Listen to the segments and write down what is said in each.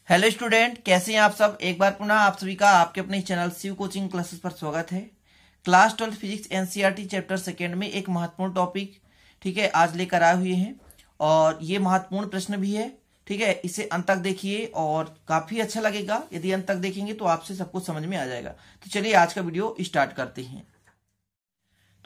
Hello student, कैसे हैं आप सब। एक बार पुनः आप सभी का आपके अपने चैनल शिव कोचिंग क्लासेस पर स्वागत है। Class 12 physics NCERT chapter second में एक महत्वपूर्ण टॉपिक ठीक है आज लेकर आए हुए हैं और ये महत्वपूर्ण प्रश्न भी है। ठीक है, इसे अंत तक देखिए और काफी अच्छा लगेगा। यदि अंत तक देखेंगे तो आपसे सब कुछ समझ में आ जाएगा। तो चलिए आज का वीडियो स्टार्ट करते हैं।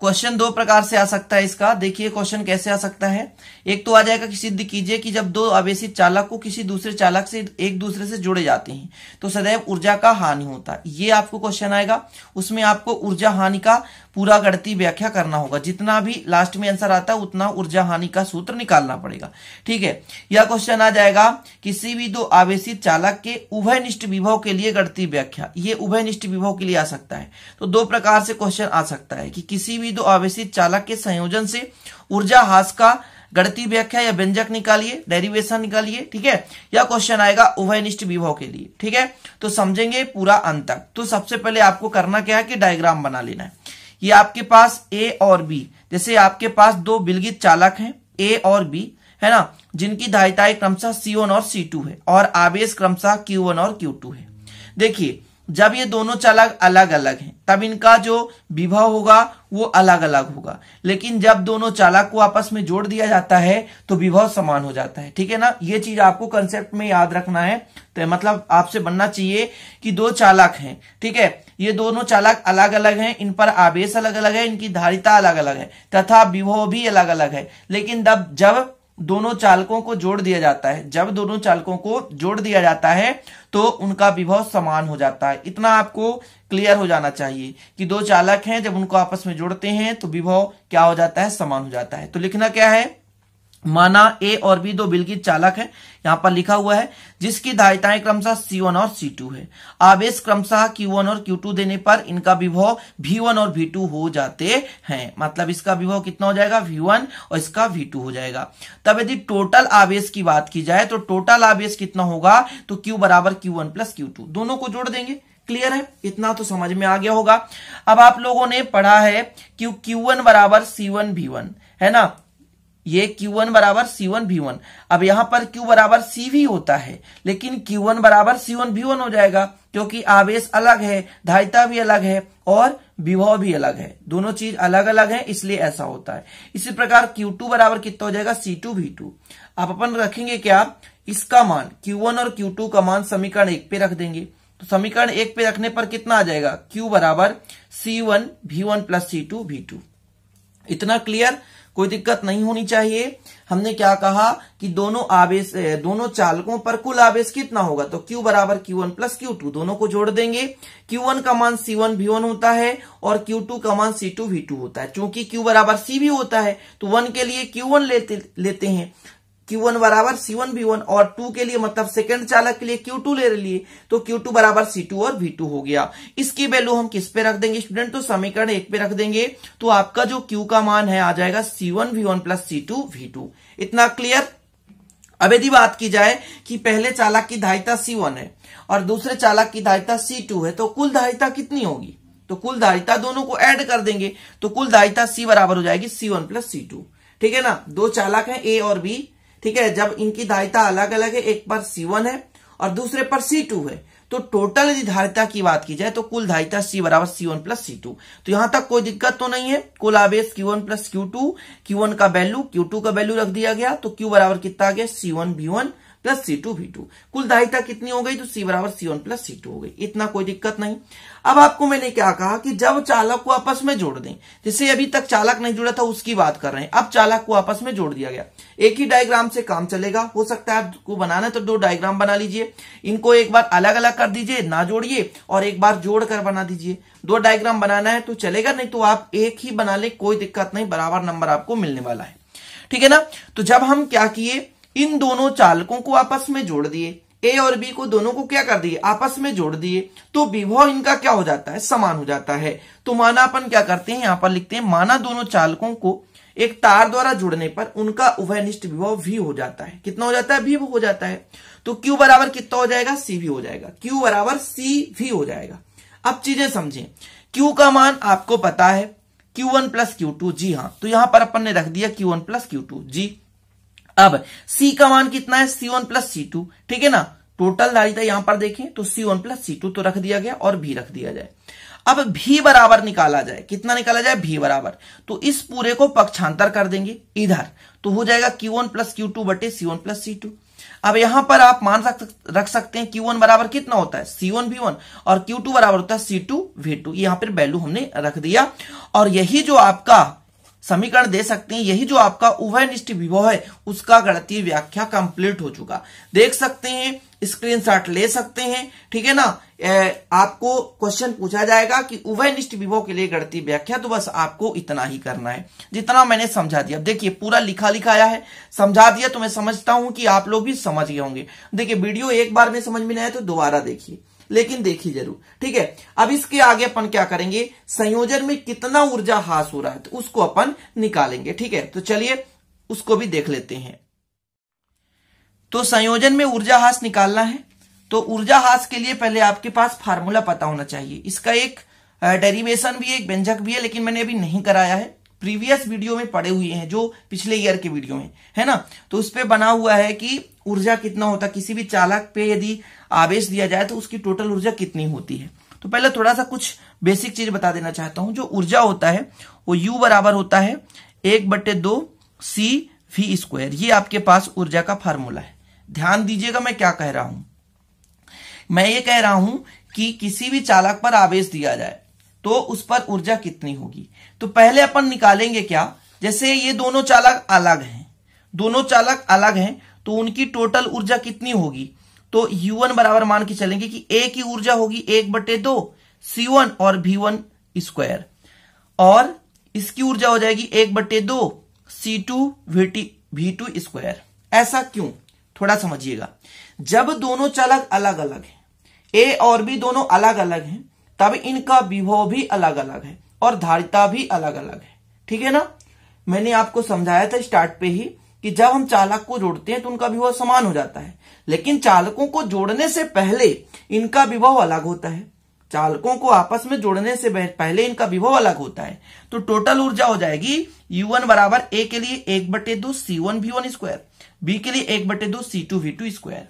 क्वेश्चन दो प्रकार से आ सकता है इसका। देखिए क्वेश्चन कैसे आ सकता है। एक तो आ जाएगा कि सिद्ध कीजिए कि जब दो आवेशित चालक को किसी दूसरे चालक से एक दूसरे से जोड़े जाते हैं तो सदैव ऊर्जा का हानि होता है। ये आपको क्वेश्चन आएगा, उसमें आपको ऊर्जा हानि का पूरा गणितीय व्याख्या करना होगा। जितना भी लास्ट में आंसर आता है उतना ऊर्जा हानि का सूत्र निकालना पड़ेगा। ठीक है, यह क्वेश्चन आ जाएगा किसी भी दो आवेशित चालक के उभयनिष्ठ विभव के लिए गणितीय व्याख्या। ये उभयनिष्ठ विभव के लिए आ सकता है। तो दो प्रकार से क्वेश्चन आ सकता है कि किसी भी दो आवेशित चालक के संयोजन से ऊर्जा ह्रास का गणितीय व्याख्या या व्यंजक निकालिए, डेरिवेशन निकालिए। ठीक है, यह क्वेश्चन आएगा उभयनिष्ठ विभव के लिए। ठीक है, तो समझेंगे पूरा अंत तक। तो सबसे पहले आपको करना क्या है कि डायग्राम बना लेना है। ये आपके पास ए और बी, जैसे आपके पास दो विलगित चालक हैं ए और बी, है ना, जिनकी धारिताएं क्रमशः C1 और C2 है और आवेश क्रमशः Q1 और Q2 है। देखिए जब ये दोनों चालक अलग अलग हैं तब इनका जो विभव होगा वो अलग अलग होगा, लेकिन जब दोनों चालक को आपस में जोड़ दिया जाता है तो विभव समान हो जाता है। ठीक है ना, ये चीज आपको कंसेप्ट में याद रखना है। तो मतलब आपसे बनना चाहिए कि दो चालक हैं, ठीक है, ये दोनों चालक अलग अलग हैं, इन पर आवेश अलग अलग है, इनकी धारिता अलग अलग है तथा विभव भी अलग अलग है। लेकिन जब दोनों चालकों को जोड़ दिया जाता है, जब दोनों चालकों को जोड़ दिया जाता है तो उनका विभव समान हो जाता है। इतना आपको क्लियर हो जाना चाहिए कि दो चालक हैं, जब उनको आपस में जोड़ते हैं तो विभव क्या हो जाता है, समान हो जाता है। तो लिखना क्या है, माना ए और बी दो विलगित चालक है, यहां पर लिखा हुआ है, जिसकी धारिताएं क्रमशः C1 और C2 है। आवेश क्रमशः Q1 और Q2 देने पर इनका विभव V1 और V2 हो जाते हैं। मतलब इसका विभव कितना हो जाएगा, V1 और इसका V2 हो जाएगा। तब यदि टोटल आवेश की बात की जाए तो टोटल आवेश कितना होगा, तो Q बराबर Q1 प्लस Q2, दोनों को जोड़ देंगे। क्लियर है, इतना तो समझ में आ गया होगा। अब आप लोगों ने पढ़ा है कि Q1 बराबर C1 V1, है ना, ये Q1 बराबर C1 V1। अब यहां पर Q बराबर CV होता है, लेकिन Q1 बराबर C1 V1 हो जाएगा क्योंकि आवेश अलग है, धारिता भी अलग है और विभव भी अलग है। दोनों चीज अलग अलग है, इसलिए ऐसा होता है। इसी प्रकार Q2 बराबर कितना हो जाएगा, C2 V2। अब अपन रखेंगे क्या, इसका मान Q1 और Q2 का मान समीकरण 1 पे रख देंगे। तो समीकरण 1 पे रखने पर कितना आ जाएगा, Q बराबर C1 V1 plus C2 V2। इतना क्लियर, कोई दिक्कत नहीं होनी चाहिए। हमने क्या कहा कि दोनों चालकों पर कुल आवेश कितना होगा, तो Q बराबर Q1 प्लस Q2, दोनों को जोड़ देंगे। Q1 का मान C1 V1 होता है और Q2 का मान C2 V2 होता है। चूंकि Q बराबर CV होता है तो 1 के लिए Q1 लेते हैं, Q1 बराबर C1 V1, और 2 के लिए मतलब सेकंड चालक के लिए Q2 ले लिए, तो Q2 बराबर C2 और V2 हो गया। इसकी वैल्यू हम किस पे रख देंगे स्टूडेंट, तो समीकरण 1 पे रख देंगे। तो आपका जो Q का मान है आ जाएगा C1 V1 plus C2 V2। इतना क्लियर। अब यदि बात की जाए कि पहले चालक की धारिता C1 है और दूसरे चालक की धारिता C2 है तो कुल धारिता कितनी होगी, तो कुल धारिता दोनों को ऐड कर देंगे तो कुल धारिता C बराबर हो जाएगी C1 प्लस C2। ठीक है ना, दो चालक है A और B, ठीक है, जब इनकी धारिता अलग अलग है, एक पर C1 है और दूसरे पर C2 है, तो टोटल यदि धारिता की बात की जाए तो कुल धारिता C बराबर C1 प्लस C2। तो यहां तक कोई दिक्कत तो नहीं है। कुल आवेश Q1 प्लस Q2, Q1 का वैल्यू Q2 का वैल्यू रख दिया गया तो Q बराबर कितना आ गया, C1 V1 plus C2 V2। कुल धारिता कितनी हो गई, तो C बराबर C1 प्लस C2 हो गई। इतना कोई दिक्कत नहीं। अब आपको मैंने क्या कहा कि जब चालक को आपस में जोड़ दें, जैसे अभी तक चालक नहीं जुड़ा था उसकी बात कर रहे हैं, अब चालक को आपस में जोड़ दिया गया, एक ही डायग्राम से काम चलेगा। हो सकता है आपको बनाना है तो दो डायग्राम बना लीजिए, इनको एक बार अलग अलग कर दीजिए, ना जोड़िए, और एक बार जोड़कर बना दीजिए। दो डायग्राम बनाना है तो चलेगा, नहीं तो आप एक ही बना ले, कोई दिक्कत नहीं, बराबर नंबर आपको मिलने वाला है। ठीक है ना, तो जब हम क्या किए, इन दोनों चालकों को आपस में जोड़ दिए, ए और बी को दोनों को क्या कर दिए, आपस में जोड़ दिए, तो विभव इनका क्या हो जाता है, समान हो जाता है। तो माना अपन क्या करते हैं, यहां पर लिखते हैं, माना दोनों चालकों को एक तार द्वारा जुड़ने पर उनका उभयनिष्ठ विभव V हो जाता है। कितना हो जाता है, V हो जाता है। तो Q बराबर कितना हो जाएगा, CV हो जाएगा। Q बराबर CV हो जाएगा। अब चीजें समझें, Q का मान आपको पता है Q1 प्लस Q2, जी हाँ, तो यहां पर अपन ने रख दिया Q1 प्लस Q2 जी। अब C का मान कितना है, C1 प्लस C2, ठीक है ना, टोटल धारिता यहां पर देखें तो C1 प्लस C2 तो रख दिया गया और V रख दिया जाए। अब V बराबर निकाला जाए, कितना निकाला जाए, V बराबर, तो इस पूरे को पक्षांतर कर देंगे इधर, तो हो जाएगा Q1 प्लस Q2 बटे C1 प्लस C2। अब यहां पर आप मान रख सकते हैं Q1 बराबर कितना होता है C1 V1 और Q2 बराबर होता है C2 V2। यहां पर वैल्यू हमने रख दिया और यही जो आपका समीकरण दे सकते हैं, यही जो आपका उभयनिष्ठ विभव है उसका गणितीय व्याख्या कंप्लीट हो चुका। देख सकते हैं, स्क्रीनशॉट ले सकते हैं, ठीक है ना। आपको क्वेश्चन पूछा जाएगा कि उभयनिष्ठ विभव के लिए गणितीय व्याख्या, तो बस आपको इतना ही करना है जितना मैंने समझा दिया। देखिए पूरा लिखा आया है, समझा दिया, तो मैं समझता हूं कि आप लोग भी समझ गए होंगे। देखिए वीडियो एक बार में समझ में नहीं आया तो दोबारा देखिए, लेकिन देखिए जरूर, ठीक है। अब इसके आगे अपन क्या करेंगे, संयोजन में कितना ऊर्जा ह्रास हो रहा है तो उसको अपन निकालेंगे, ठीक है। तो चलिए उसको भी देख लेते हैं। तो संयोजन में ऊर्जा ह्रास निकालना है, तो ऊर्जा ह्रास के लिए पहले आपके पास फार्मूला पता होना चाहिए। इसका एक डेरिवेशन भी है, एक व्यंजक भी है, लेकिन मैंने अभी नहीं कराया है। प्रीवियस वीडियो में पढ़े हुए हैं, जो पिछले ईयर के वीडियो में है ना, तो उस पे बना हुआ है कि ऊर्जा कितना होता है, किसी भी चालक पे यदि आवेश दिया जाए तो उसकी टोटल ऊर्जा कितनी होती है। तो पहले थोड़ा सा कुछ बेसिक चीज बता देना चाहता हूं। जो ऊर्जा होता है वो U बराबर होता है 1/2 CV²। ये आपके पास ऊर्जा का फार्मूला है। ध्यान दीजिएगा मैं क्या कह रहा हूं। मैं ये कह रहा हूं कि किसी भी चालक पर आवेश दिया जाए तो उस पर ऊर्जा कितनी होगी। तो पहले अपन निकालेंगे क्या, जैसे ये दोनों चालक अलग हैं, दोनों चालक अलग हैं तो उनकी टोटल ऊर्जा कितनी होगी। तो U1 बराबर मान के चलेंगे कि A की ऊर्जा होगी 1/2 C1 और V1², और इसकी ऊर्जा हो जाएगी 1/2 C2 V2²। ऐसा क्यों, थोड़ा समझिएगा। जब दोनों चालक अलग अलग हैं, A और B दोनों अलग अलग हैं, तब इनका विभव भी अलग अलग है और धारिता भी अलग अलग है, ठीक है ना। मैंने आपको समझाया था स्टार्ट पे ही कि जब हम चालक को जोड़ते हैं तो उनका विभव समान हो जाता है, लेकिन चालकों को जोड़ने से पहले इनका विभव अलग होता है। चालकों को आपस में जोड़ने से पहले इनका विभव अलग होता है। तो टोटल ऊर्जा हो जाएगी U1 बराबर A के लिए 1/2 C1 V1², B के लिए 1/2 C2 V2²।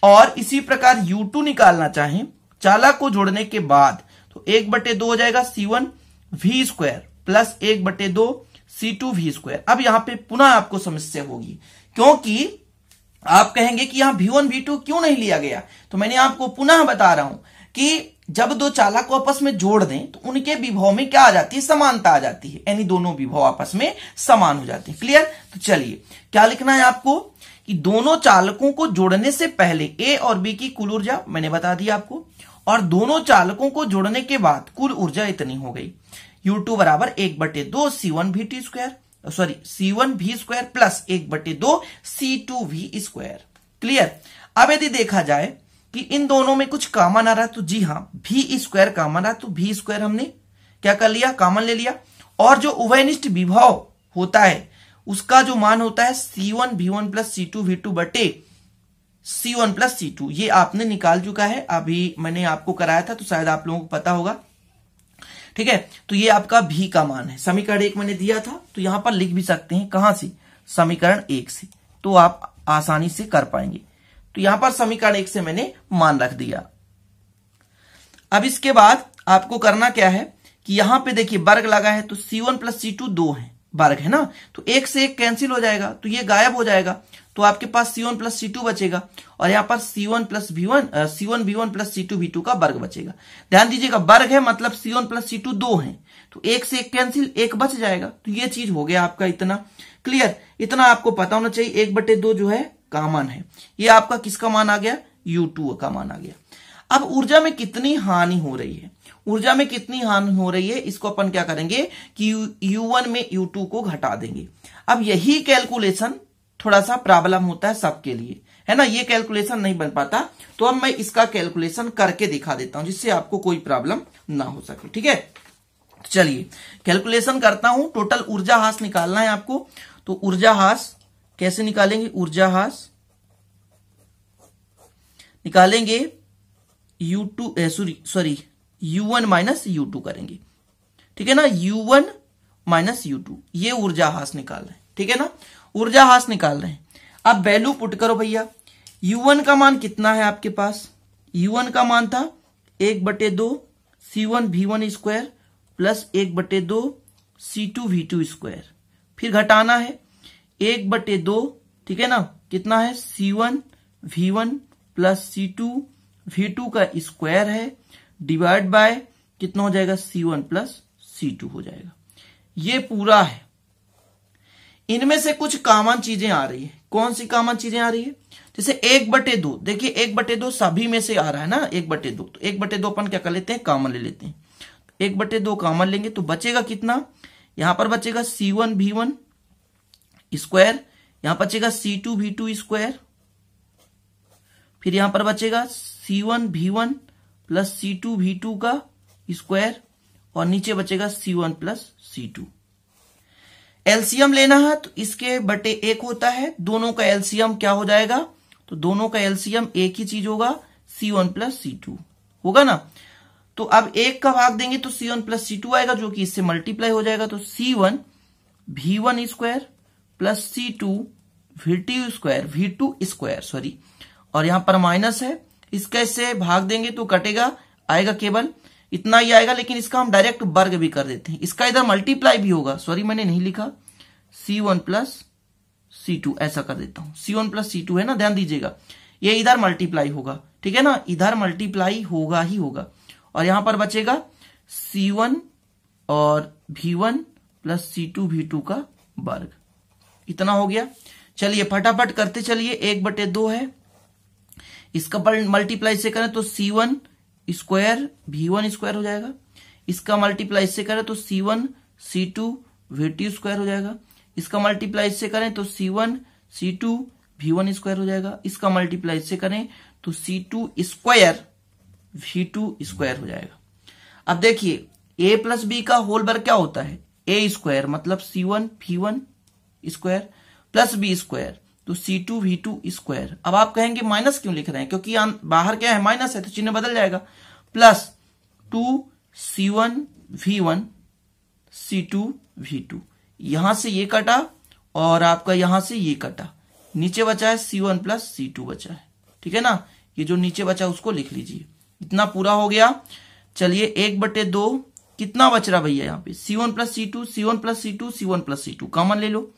और इसी प्रकार U2 निकालना चाहें चालक को जोड़ने के बाद तो 1/2 हो जाएगा C1 V² plus 1/2 C2 V²। अब यहां पे पुनः आपको समस्या होगी, क्योंकि आप कहेंगे कि यहां V1 V2 क्यों नहीं लिया गया। तो मैंने आपको पुनः बता रहा हूं कि जब दो चालक को आपस में जोड़ दें तो उनके विभव में क्या आ जाती है, समानता आ जाती है, यानी दोनों विभव आपस में समान हो जाते हैं। क्लियर। तो चलिए क्या लिखना है आपको कि दोनों चालकों को जोड़ने से पहले A और B की कुल ऊर्जा मैंने बता दी आपको, और दोनों चालकों को जोड़ने के बाद कुल ऊर्जा इतनी हो गई। U2 बराबर 1/2 C1 V² plus 1/2 C2 V²। Clear. अब यदि देखा जाए कि इन दोनों में कुछ कॉमन आ रहा है तो जी हाँ V² कॉमन आ रहा, तो V² हमने क्या कर लिया, कॉमन ले लिया। और जो उभयनिष्ठ विभव होता है उसका जो मान होता है C1 V1 plus C2 V2 बटे C1 प्लस C2, ये आपने निकाल चुका है, अभी मैंने आपको कराया था तो शायद आप लोगों को पता होगा, ठीक है। तो ये आपका V का मान है। समीकरण 1 मैंने दिया था, तो यहां पर लिख भी सकते हैं कहां से, समीकरण 1 से, तो आप आसानी से कर पाएंगे। तो यहां पर समीकरण 1 से मैंने मान रख दिया। अब इसके बाद आपको करना क्या है कि यहां पे देखिए वर्ग लगा है, तो C1 प्लस C2 2 है, वर्ग है ना, तो 1 से 1 कैंसिल हो जाएगा, तो ये गायब हो जाएगा, तो आपके पास C1 प्लस C2 बचेगा, और यहां पर C1 V1 plus C2 V2 का वर्ग बचेगा। ध्यान दीजिएगा वर्ग है मतलब C1 प्लस C2 2 है, तो 1 से 1 कैंसिल, 1 बच जाएगा, तो ये चीज हो गया आपका इतना। क्लियर। इतना आपको पता होना चाहिए। 1/2 जो है कॉमन है, ये आपका किसका मान आ गया, U2 का मान आ गया। अब ऊर्जा में कितनी हानि हो रही है, ऊर्जा में कितनी हानि हो रही है, इसको अपन क्या करेंगे कि U1 में U2 को घटा देंगे। अब यही कैलकुलेशन थोड़ा सा प्रॉब्लम होता है सबके लिए, है ना, ये कैलकुलेशन नहीं बन पाता, तो अब मैं इसका कैलकुलेशन करके दिखा देता हूं जिससे आपको कोई प्रॉब्लम ना हो सके, ठीक है। चलिए कैलकुलेशन करता हूं। टोटल ऊर्जा ह्रास निकालना है आपको, तो ऊर्जा ह्रास कैसे निकालेंगे, ऊर्जा ह्रास निकालेंगे U1 माइनस U2 करेंगे, ठीक है ना, U1 माइनस U2, ये ऊर्जा ह्रास निकाल रहे हैं, ठीक है ना, ऊर्जा ह्रास निकाल रहे हैं। अब वैल्यू पुट करो भैया, U1 का मान कितना है आपके पास? U1 का मान था 1/2 C1 V1 square plus 1/2 C2 V2 square. फिर घटाना है 1/2, ठीक है ना, कितना है C1 V1 plus C2 V2 का स्क्वायर है, डिवाइड बाय कितना हो जाएगा C1 प्लस C2 हो जाएगा। ये पूरा है। इनमें से कुछ कॉमन चीजें आ रही है। कौन सी कॉमन चीजें आ रही है? जैसे 1/2, देखिए 1/2 सभी में से आ रहा है ना 1/2, तो 1/2 अपन क्या कर लेते हैं, कॉमन ले लेते हैं। 1/2 कॉमन लेंगे तो बचेगा कितना, यहां पर बचेगा C1 V1 स्क्वायर, यहां बचेगा C2 V2 स्क्वायर, फिर यहां पर बचेगा C1 V1 plus C2 V2 का स्क्वायर, और नीचे बचेगा C1 प्लस C2। एलसीएम लेना है तो इसके बटे 1 होता है, दोनों का एलसीएम क्या हो जाएगा, तो दोनों का एलसीएम एक ही चीज होगा, C1 प्लस C2 होगा ना। तो अब 1 का भाग देंगे तो C1 प्लस C2 आएगा, जो कि इससे मल्टीप्लाई हो जाएगा, तो C1 V1 square plus C2 V2 square sorry, और यहां पर माइनस है, इसका इससे भाग देंगे तो कटेगा, आएगा केवल इतना ही आएगा, लेकिन इसका हम डायरेक्ट वर्ग भी कर देते हैं, इसका इधर मल्टीप्लाई भी होगा, सॉरी मैंने नहीं लिखा, C1 प्लस C2 ऐसा कर देता हूं, C1 प्लस C2 है ना, ध्यान दीजिएगा, ये इधर मल्टीप्लाई होगा, ठीक है ना, इधर मल्टीप्लाई होगा ही होगा, और यहां पर बचेगा C1 और V1 प्लस C2 V2 का वर्ग, इतना हो गया। चलिए फटाफट करते चलिए, 1/2 है, इसका मल्टीप्लाई से करें तो C1 स्क्वायर V1 स्क्वायर हो जाएगा, इसका मल्टीप्लाई से करें तो C1 C2 V2 स्क्वायर हो जाएगा, इसका मल्टीप्लाई से करें तो C1 C2 V1 स्क्वायर हो जाएगा, इसका मल्टीप्लाई से करें तो C2 स्क्वायर V2 स्क्वायर हो जाएगा। अब देखिए a प्लस बी का होल वर्ग क्या होता है, a स्क्वायर मतलब C1 V1 square plus B square, तो C2 V2 स्क्वायर। अब आप कहेंगे माइनस क्यों लिख रहे हैं, क्योंकि बाहर क्या है, माइनस है, तो चिन्ह बदल जाएगा, plus 2 C1 V1 C2 V2, यहां से ये कटा और आपका यहां से ये कटा, नीचे बचा है C1 प्लस C2 बचा है, ठीक है ना, ये जो नीचे बचा उसको लिख लीजिए, इतना पूरा हो गया। चलिए 1/2 कितना बच रहा भैया, यहाँ पे C1 plus C2 C1 plus C2 C1 plus C2 common ले लो,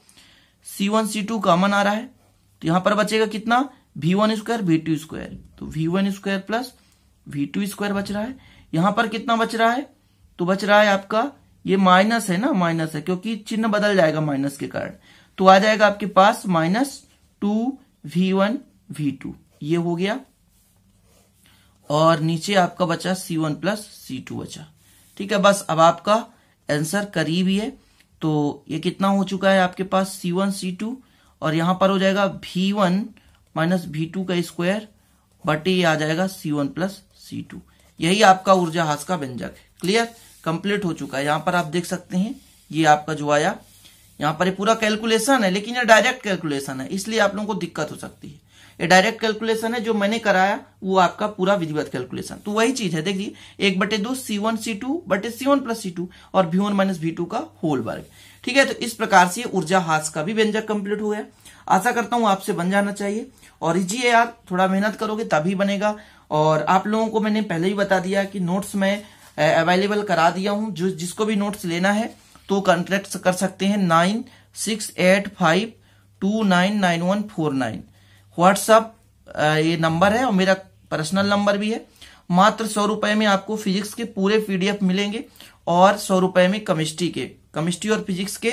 C1 C2 कॉमन आ रहा है, तो यहां पर बचेगा कितना, V1 स्क्वायर V2 स्क्वायर, तो V1 square plus V2 square बच रहा है। यहां पर कितना बच रहा है, तो बच रहा है आपका ये माइनस है ना, माइनस है क्योंकि चिन्ह बदल जाएगा माइनस के कारण, तो आ जाएगा आपके पास -2 V1 V2, ये हो गया, और नीचे आपका बचा C1 प्लस C2 बचा, ठीक है। बस अब आपका आंसर करीब ही है, तो ये कितना हो चुका है आपके पास C1 C2, और यहां पर हो जाएगा V1 माइनस V2 का स्क्वायर बटे ये आ जाएगा C1 प्लस C2, यही आपका ऊर्जा ह्रास का व्यंजक है। क्लियर, कंप्लीट हो चुका है। यहां पर आप देख सकते हैं ये आपका जो आया, यहां पर ये पूरा कैलकुलेशन है, लेकिन ये डायरेक्ट कैलकुलेशन है, इसलिए आप लोगों को दिक्कत हो सकती है। ये डायरेक्ट कैलकुलेशन है, जो मैंने कराया वो आपका पूरा विधिवत कैलकुलेशन, तो वही चीज है, देखिए 1/2 C1 C2 बटे C1 प्लस C2 और V1 माइनस V2 का होल वर्ग, ठीक है। तो इस प्रकार से ऊर्जा ह्रास का भी व्यंजक कंप्लीट हो गया। आशा करता हूं आपसे बन जाना चाहिए, और इजी है यार, थोड़ा मेहनत करोगे तभी बनेगा। और आप लोगों को मैंने पहले ही बता दिया कि नोट्स में अवेलेबल करा दिया हूं, जो जिसको भी नोट्स लेना है तो कॉन्टेक्ट कर सकते हैं 9685299149 व्हाट्सअप ये नंबर है, और मेरा पर्सनल नंबर भी है। मात्र 100 रुपए में आपको फिजिक्स के पूरे PDF मिलेंगे, और 100 रुपए में केमिस्ट्री और फिजिक्स के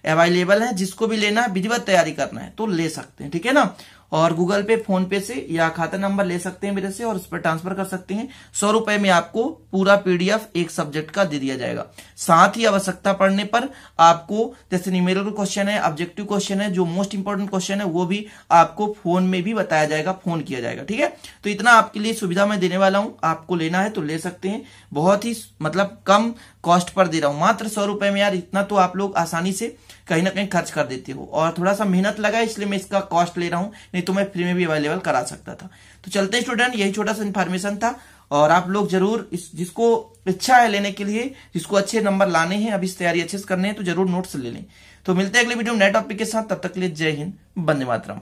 अवेलेबल है। जिसको भी लेना है, विधिवत तैयारी करना है तो ले सकते हैं, ठीक है ना। और गूगल पे, फोन पे से या खाता नंबर ले सकते हैं मेरे से, और उस पर ट्रांसफर कर सकते हैं। 100 रुपए में आपको पूरा PDF एक सब्जेक्ट का दे दिया जाएगा। साथ ही आवश्यकता पड़ने पर आपको जैसे न्यूमेरिकल क्वेश्चन है, ऑब्जेक्टिव क्वेश्चन है, जो मोस्ट इंपोर्टेंट क्वेश्चन है वो भी आपको फोन में भी बताया जाएगा, फोन किया जाएगा, ठीक है। तो इतना आपके लिए सुविधा मैं देने वाला हूं, आपको लेना है तो ले सकते हैं। बहुत ही मतलब कम कॉस्ट पर दे रहा हूं, मात्र 100 रुपए में। यार इतना तो आप लोग आसानी से कहीं ना कहीं खर्च कर देते हो, और थोड़ा सा मेहनत लगा इसलिए मैं इसका कॉस्ट ले रहा हूं, नहीं तो मैं फ्री में भी अवेलेबल करा सकता था। तो चलते हैं स्टूडेंट, यही छोटा सा इन्फॉर्मेशन था, और आप लोग जरूर जिसको इच्छा है लेने के लिए, जिसको अच्छे नंबर लाने हैं, अभी तैयारी अच्छे से करने हैं, तो जरूर नोट्स ले लें। तो मिलते हैं अगले वीडियो में नए टॉपिक के साथ, तब तक के लिए जय हिंद, वंदे मातरम।